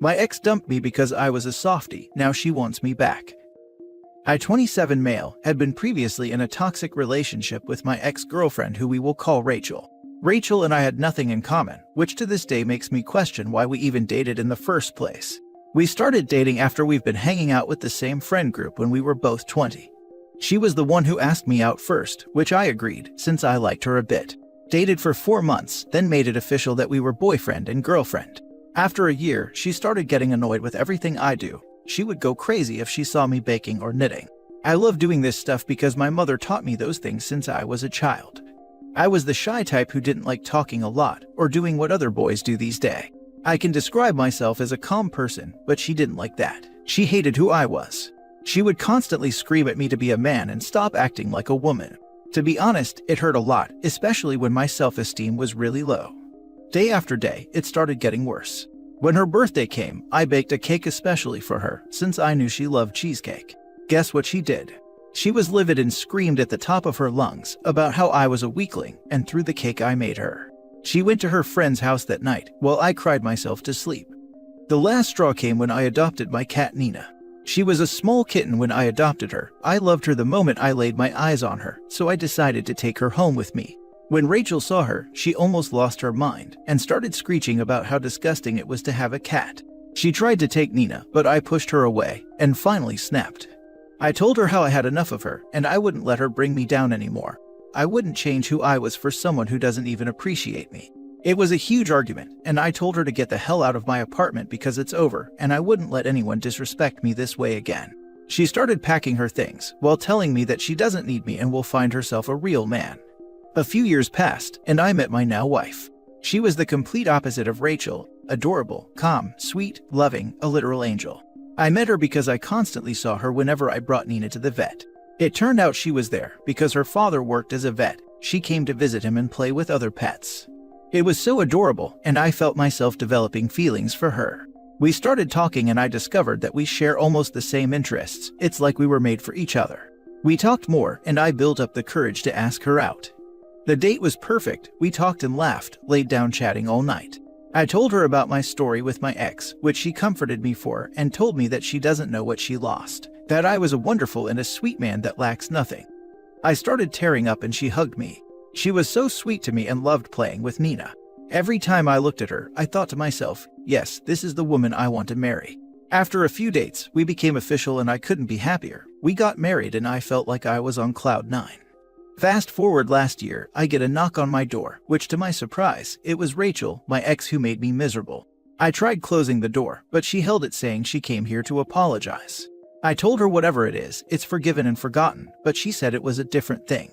My ex dumped me because I was a softie, now she wants me back. I, 27 male, had been previously in a toxic relationship with my ex-girlfriend who we will call Rachel. Rachel and I had nothing in common, which to this day makes me question why we even dated in the first place. We started dating after we've been hanging out with the same friend group when we were both 20. She was the one who asked me out first, which I agreed, since I liked her a bit. Dated for 4 months, then made it official that we were boyfriend and girlfriend. After a year, she started getting annoyed with everything I do. She would go crazy if she saw me baking or knitting. I love doing this stuff because my mother taught me those things since I was a child. I was the shy type who didn't like talking a lot or doing what other boys do these days. I can describe myself as a calm person, but she didn't like that. She hated who I was. She would constantly scream at me to be a man and stop acting like a woman. To be honest, it hurt a lot, especially when my self-esteem was really low. Day after day, it started getting worse. When her birthday came, I baked a cake especially for her, since I knew she loved cheesecake. Guess what she did? She was livid and screamed at the top of her lungs about how I was a weakling and threw the cake I made her. She went to her friend's house that night, while I cried myself to sleep. The last straw came when I adopted my cat Nina. She was a small kitten when I adopted her. I loved her the moment I laid my eyes on her, so I decided to take her home with me. When Rachel saw her, she almost lost her mind and started screeching about how disgusting it was to have a cat. She tried to take Nina, but I pushed her away and finally snapped. I told her how I had enough of her and I wouldn't let her bring me down anymore. I wouldn't change who I was for someone who doesn't even appreciate me. It was a huge argument, and I told her to get the hell out of my apartment because it's over and I wouldn't let anyone disrespect me this way again. She started packing her things while telling me that she doesn't need me and will find herself a real man. A few years passed, and I met my now wife. She was the complete opposite of Rachel, adorable, calm, sweet, loving, a literal angel. I met her because I constantly saw her whenever I brought Nina to the vet. It turned out she was there because her father worked as a vet. She came to visit him and play with other pets. It was so adorable, and I felt myself developing feelings for her. We started talking and I discovered that we share almost the same interests. It's like we were made for each other. We talked more, and I built up the courage to ask her out. The date was perfect. We talked and laughed, laid down chatting all night. I told her about my story with my ex, which she comforted me for and told me that she doesn't know what she lost, that I was a wonderful and a sweet man that lacks nothing. I started tearing up and she hugged me. She was so sweet to me and loved playing with Nina. Every time I looked at her, I thought to myself, yes, this is the woman I want to marry. After a few dates, we became official and I couldn't be happier. We got married and I felt like I was on cloud 9. Fast forward last year, I get a knock on my door, which to my surprise, it was Rachel, my ex, who made me miserable. I tried closing the door, but she held it saying she came here to apologize. I told her whatever it is, it's forgiven and forgotten, but she said it was a different thing.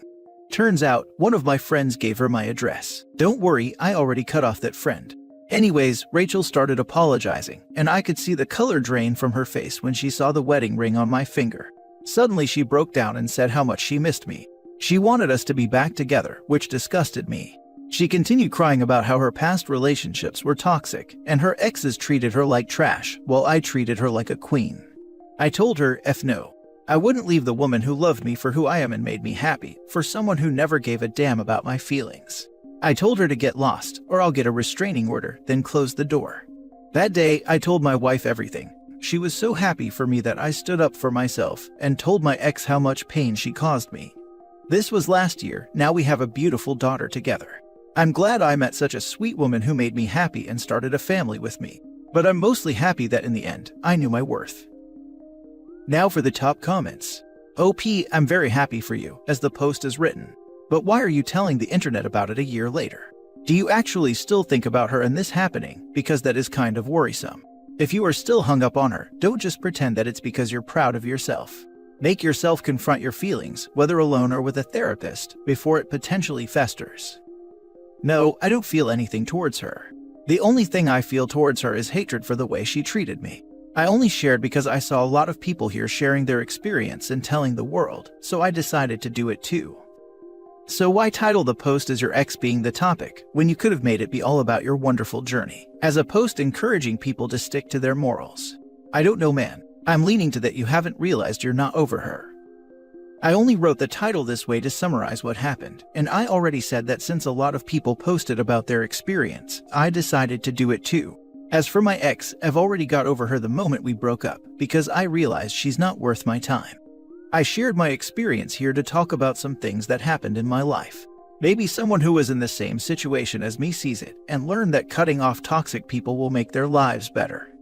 Turns out, one of my friends gave her my address. Don't worry, I already cut off that friend. Anyways, Rachel started apologizing, and I could see the color drain from her face when she saw the wedding ring on my finger. Suddenly she broke down and said how much she missed me. She wanted us to be back together, which disgusted me. She continued crying about how her past relationships were toxic, and her exes treated her like trash, while I treated her like a queen. I told her, F no. I wouldn't leave the woman who loved me for who I am and made me happy, for someone who never gave a damn about my feelings. I told her to get lost, or I'll get a restraining order, then close the door. That day, I told my wife everything. She was so happy for me that I stood up for myself and told my ex how much pain she caused me. This was last year. Now we have a beautiful daughter together. I'm glad I met such a sweet woman who made me happy and started a family with me. But I'm mostly happy that in the end, I knew my worth. Now for the top comments. OP, I'm very happy for you, as the post is written. But why are you telling the internet about it a year later? Do you actually still think about her and this happening? Because that is kind of worrisome. If you are still hung up on her, don't just pretend that it's because you're proud of yourself. Make yourself confront your feelings, whether alone or with a therapist, before it potentially festers. No, I don't feel anything towards her. The only thing I feel towards her is hatred for the way she treated me. I only shared because I saw a lot of people here sharing their experience and telling the world, so I decided to do it too. So why title the post as your ex being the topic, when you could have made it be all about your wonderful journey, as a post encouraging people to stick to their morals? I don't know, man. I'm leaning to that you haven't realized you're not over her. I only wrote the title this way to summarize what happened, and I already said that since a lot of people posted about their experience, I decided to do it too. As for my ex, I've already got over her the moment we broke up because I realized she's not worth my time. I shared my experience here to talk about some things that happened in my life. Maybe someone who was in the same situation as me sees it and learn that cutting off toxic people will make their lives better.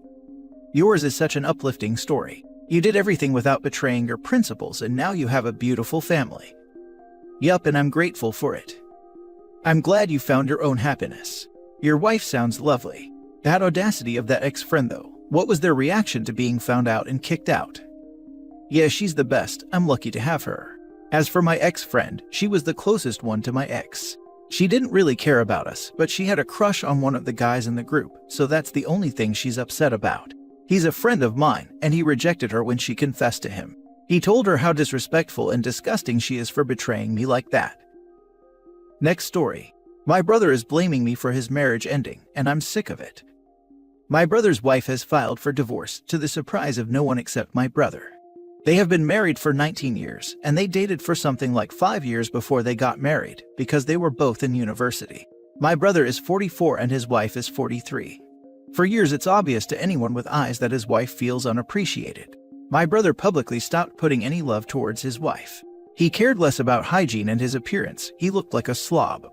Yours is such an uplifting story. You did everything without betraying your principles and now you have a beautiful family. Yup, and I'm grateful for it. I'm glad you found your own happiness. Your wife sounds lovely. That audacity of that ex-friend though, what was their reaction to being found out and kicked out? Yeah, she's the best, I'm lucky to have her. As for my ex-friend, she was the closest one to my ex. She didn't really care about us, but she had a crush on one of the guys in the group, so that's the only thing she's upset about. He's a friend of mine, and he rejected her when she confessed to him. He told her how disrespectful and disgusting she is for betraying me like that. Next story. My brother is blaming me for his marriage ending, and I'm sick of it. My brother's wife has filed for divorce, to the surprise of no one except my brother. They have been married for 19 years, and they dated for something like 5 years before they got married, because they were both in university. My brother is 44 and his wife is 43. For years it's obvious to anyone with eyes that his wife feels unappreciated. My brother publicly stopped putting any love towards his wife. He cared less about hygiene and his appearance, he looked like a slob.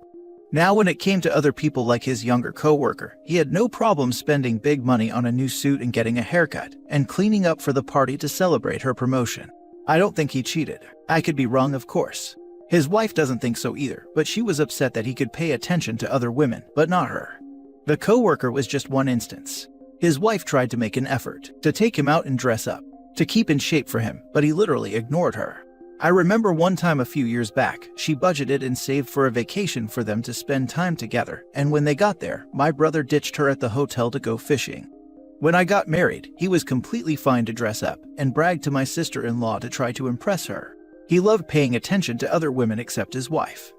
Now when it came to other people like his younger co-worker, he had no problem spending big money on a new suit and getting a haircut, and cleaning up for the party to celebrate her promotion. I don't think he cheated. I could be wrong, of course. His wife doesn't think so either, but she was upset that he could pay attention to other women, but not her. The co-worker was just one instance. His wife tried to make an effort to take him out and dress up, to keep in shape for him, but he literally ignored her. I remember one time a few years back, she budgeted and saved for a vacation for them to spend time together, and when they got there, my brother ditched her at the hotel to go fishing. When I got married, he was completely fine to dress up and bragged to my sister-in-law to try to impress her. He loved paying attention to other women except his wife.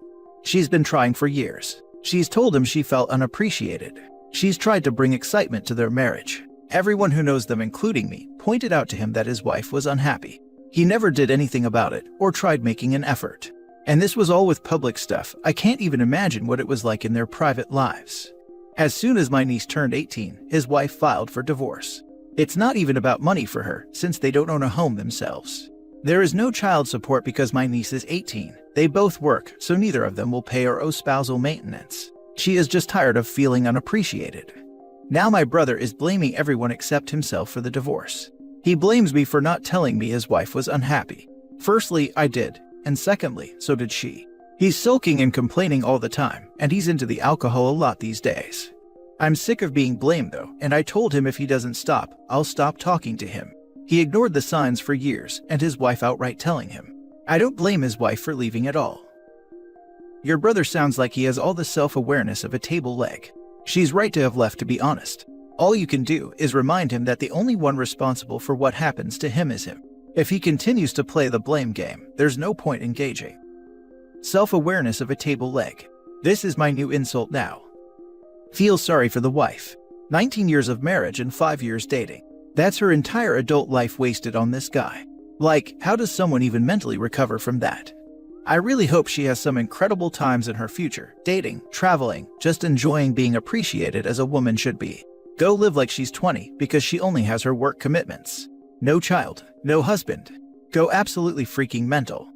She's been trying for years. She's told him she felt unappreciated. She's tried to bring excitement to their marriage. Everyone who knows them, including me, pointed out to him that his wife was unhappy. He never did anything about it or tried making an effort. And this was all with public stuff. I can't even imagine what it was like in their private lives. As soon as my niece turned 18, his wife filed for divorce. It's not even about money for her, since they don't own a home themselves. There is no child support because my niece is 18. They both work, so neither of them will pay or owe spousal maintenance. She is just tired of feeling unappreciated. Now my brother is blaming everyone except himself for the divorce. He blames me for not telling me his wife was unhappy. Firstly, I did, and secondly, so did she. He's sulking and complaining all the time, and he's into the alcohol a lot these days. I'm sick of being blamed though, and I told him if he doesn't stop, I'll stop talking to him. He ignored the signs for years, and his wife outright telling him. I don't blame his wife for leaving at all. Your brother sounds like he has all the self-awareness of a table leg. She's right to have left, to be honest. All you can do is remind him that the only one responsible for what happens to him is him. If he continues to play the blame game, there's no point engaging. Self-awareness of a table leg. This is my new insult now. Feel sorry for the wife. 19 years of marriage and 5 years dating. That's her entire adult life wasted on this guy. Like, how does someone even mentally recover from that? I really hope she has some incredible times in her future, dating, traveling, just enjoying being appreciated as a woman should be. Go live like she's 20 because she only has her work commitments. No child, no husband. Go absolutely freaking mental.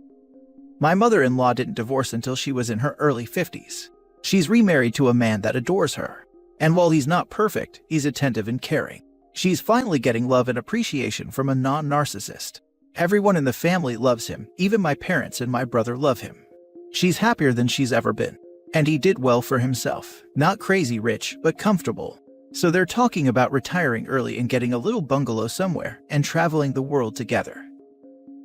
My mother-in-law didn't divorce until she was in her early 50s. She's remarried to a man that adores her. And while he's not perfect, he's attentive and caring. She's finally getting love and appreciation from a non-narcissist. Everyone in the family loves him, even my parents and my brother love him. She's happier than she's ever been. And he did well for himself. Not crazy rich, but comfortable. So they're talking about retiring early and getting a little bungalow somewhere and traveling the world together.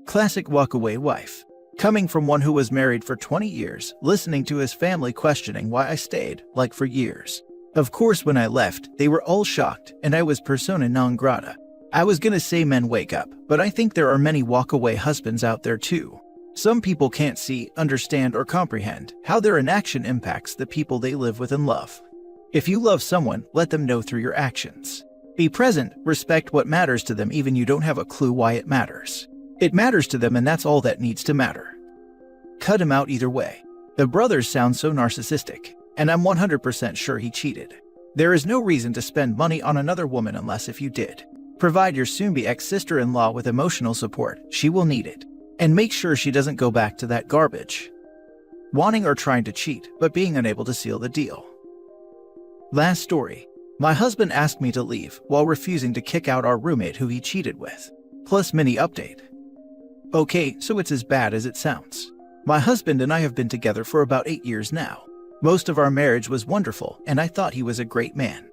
Classic walkaway wife. Coming from one who was married for 20 years, listening to his family questioning why I stayed, like for years. Of course, when I left, they were all shocked, and I was persona non grata. I was gonna say men wake up, but I think there are many walkaway husbands out there too. Some people can't see, understand, or comprehend how their inaction impacts the people they live with and love. If you love someone, let them know through your actions. Be present, respect what matters to them even you don't have a clue why it matters. It matters to them and that's all that needs to matter. Cut him out either way. The brothers sound so narcissistic, and I'm 100% sure he cheated. There is no reason to spend money on another woman unless if you did. Provide your soon-be ex-sister-in-law with emotional support, she will need it. And make sure she doesn't go back to that garbage. Wanting or trying to cheat, but being unable to seal the deal. Last story. My husband asked me to leave while refusing to kick out our roommate who he cheated with. Plus mini update. Okay, so it's as bad as it sounds. My husband and I have been together for about 8 years now. Most of our marriage was wonderful, and I thought he was a great man.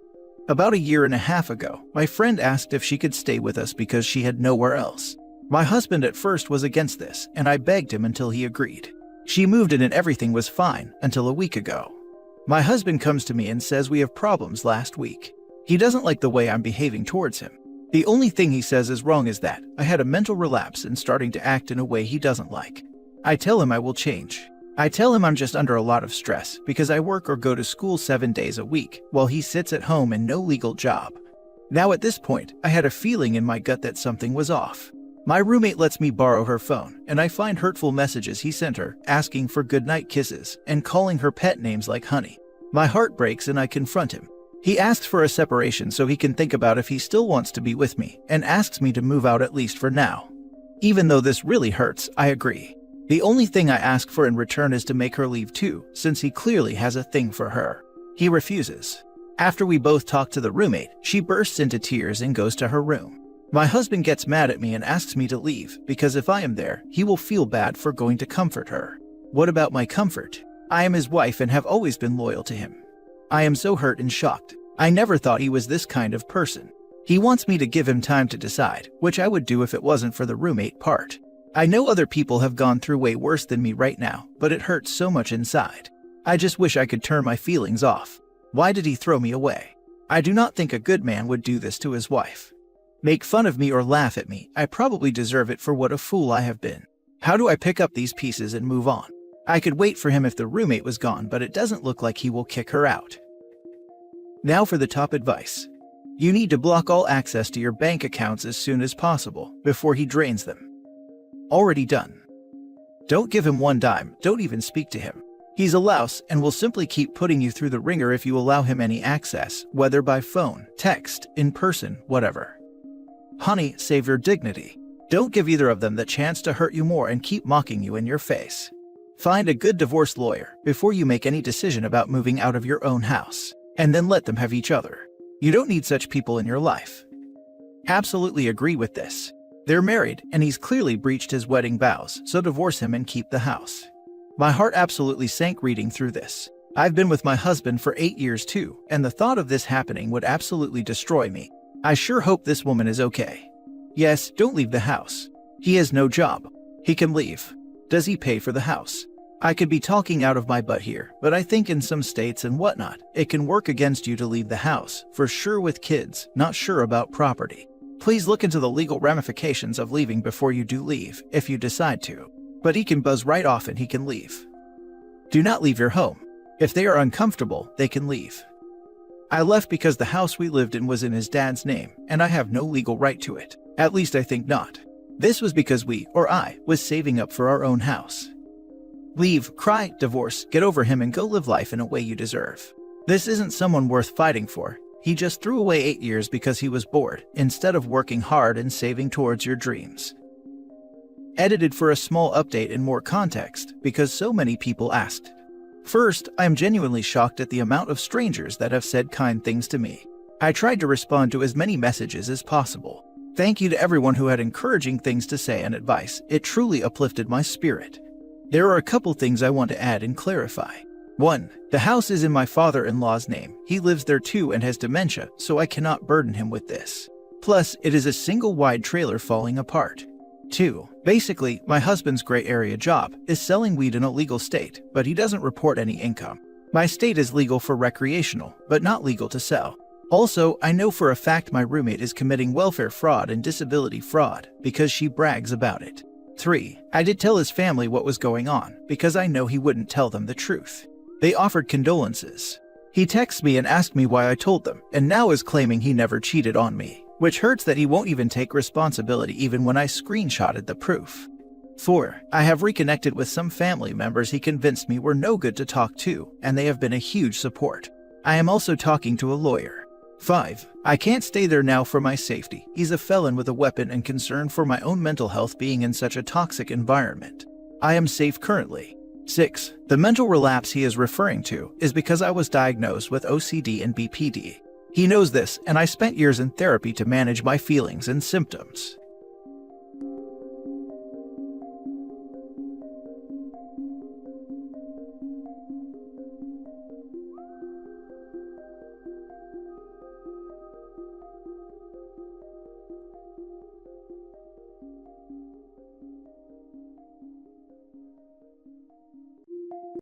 About a year and a half ago, my friend asked if she could stay with us because she had nowhere else. My husband at first was against this, and I begged him until he agreed. She moved in and everything was fine until a week ago. My husband comes to me and says we have problems last week. He doesn't like the way I'm behaving towards him. The only thing he says is wrong is that I had a mental relapse and starting to act in a way he doesn't like. I tell him I will change. I tell him I'm just under a lot of stress because I work or go to school 7 days a week while he sits at home and no legal job. Now at this point, I had a feeling in my gut that something was off. My roommate lets me borrow her phone, and I find hurtful messages he sent her, asking for goodnight kisses and calling her pet names like honey. My heart breaks and I confront him. He asks for a separation so he can think about if he still wants to be with me, and asks me to move out at least for now. Even though this really hurts, I agree. The only thing I ask for in return is to make her leave too, since he clearly has a thing for her. He refuses. After we both talk to the roommate, she bursts into tears and goes to her room. My husband gets mad at me and asks me to leave, because if I am there, he will feel bad for going to comfort her. What about my comfort? I am his wife and have always been loyal to him. I am so hurt and shocked. I never thought he was this kind of person. He wants me to give him time to decide, which I would do if it wasn't for the roommate part. I know other people have gone through way worse than me right now, but it hurts so much inside. I just wish I could turn my feelings off. Why did he throw me away? I do not think a good man would do this to his wife. Make fun of me or laugh at me, I probably deserve it for what a fool I have been. How do I pick up these pieces and move on? I could wait for him if the roommate was gone, but it doesn't look like he will kick her out. Now for the top advice. You need to block all access to your bank accounts as soon as possible, before he drains them. Already done. Don't give him one dime, don't even speak to him. He's a louse and will simply keep putting you through the ringer if you allow him any access, whether by phone, text, in person, whatever. Honey, save your dignity. Don't give either of them the chance to hurt you more and keep mocking you in your face. Find a good divorce lawyer before you make any decision about moving out of your own house, and then let them have each other. You don't need such people in your life. Absolutely agree with this. They're married, and he's clearly breached his wedding vows, so divorce him and keep the house. My heart absolutely sank reading through this. I've been with my husband for 8 years too, and the thought of this happening would absolutely destroy me. I sure hope this woman is okay. Yes, don't leave the house. He has no job. He can leave. Does he pay for the house? I could be talking out of my butt here, but I think in some states and whatnot, it can work against you to leave the house, for sure with kids, not sure about property. Please look into the legal ramifications of leaving before you do leave, if you decide to. But he can buzz right off and he can leave. Do not leave your home. If they are uncomfortable, they can leave. I left because the house we lived in was in his dad's name, and I have no legal right to it. At least I think not. This was because I was saving up for our own house. Leave, cry, divorce, get over him and go live life in a way you deserve. This isn't someone worth fighting for. He just threw away 8 years because he was bored, instead of working hard and saving towards your dreams. Edited for a small update and more context, because so many people asked. First, I am genuinely shocked at the amount of strangers that have said kind things to me. I tried to respond to as many messages as possible. Thank you to everyone who had encouraging things to say and advice. It truly uplifted my spirit. There are a couple things I want to add and clarify. 1. The house is in my father-in-law's name. He lives there too and has dementia, so I cannot burden him with this. Plus, it is a single wide trailer falling apart. 2. Basically, my husband's gray area job is selling weed in a legal state, but he doesn't report any income. My state is legal for recreational, but not legal to sell. Also, I know for a fact my roommate is committing welfare fraud and disability fraud because she brags about it. 3. I did tell his family what was going on because I know he wouldn't tell them the truth. They offered condolences. He texted me and asked me why I told them, and now is claiming he never cheated on me, which hurts that he won't even take responsibility even when I screenshotted the proof. 4. I have reconnected with some family members he convinced me were no good to talk to, and they have been a huge support. I am also talking to a lawyer. 5. I can't stay there now for my safety. He's a felon with a weapon and concern for my own mental health being in such a toxic environment. I am safe currently. 6. The mental relapse he is referring to is because I was diagnosed with OCD and BPD. He knows this, and I spent years in therapy to manage my feelings and symptoms.